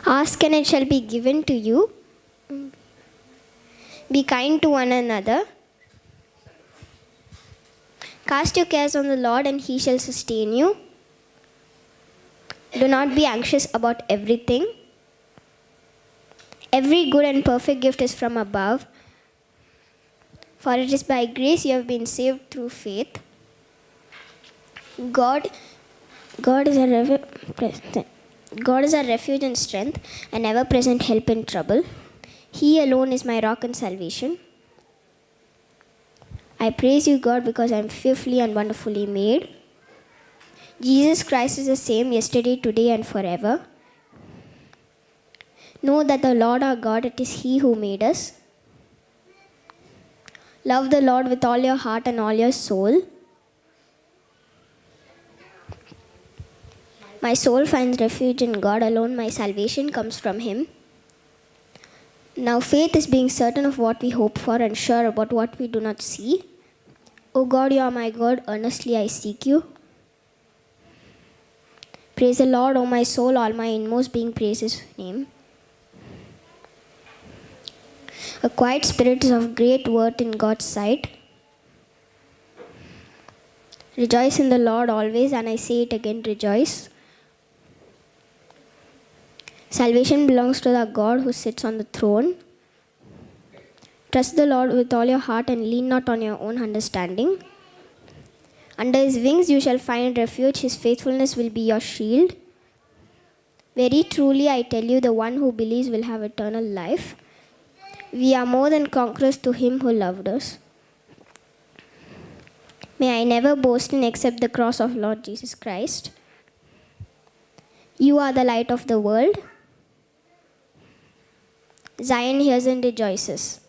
Ask and it shall be given to you. Be kind to one another. Cast your cares on the Lord and He shall sustain you. Do not be anxious about everything. Every good and perfect gift is from above. For it is by grace you have been saved through faith. God is our refuge and strength, an ever-present help in trouble. He alone is my rock and salvation. I praise you, God, because I am fearfully and wonderfully made. Jesus Christ is the same yesterday, today, and forever. Know that the Lord our God, it is He who made us. Love the Lord with all your heart and all your soul. My soul finds refuge in God alone. My salvation comes from Him. Now faith is being certain of what we hope for and sure about what we do not see. O God, you are my God. Earnestly I seek you. Praise the Lord, O my soul. All my inmost being praise His name. A quiet spirit is of great worth in God's sight. Rejoice in the Lord always, and I say it again, rejoice. Salvation belongs to the God who sits on the throne. Trust the Lord with all your heart and lean not on your own understanding. Under His wings you shall find refuge. His faithfulness will be your shield. Very truly I tell you, the one who believes will have eternal life. We are more than conquerors to Him who loved us. May I never boast in except the cross of Lord Jesus Christ. You are the light of the world. Zion hears and rejoices.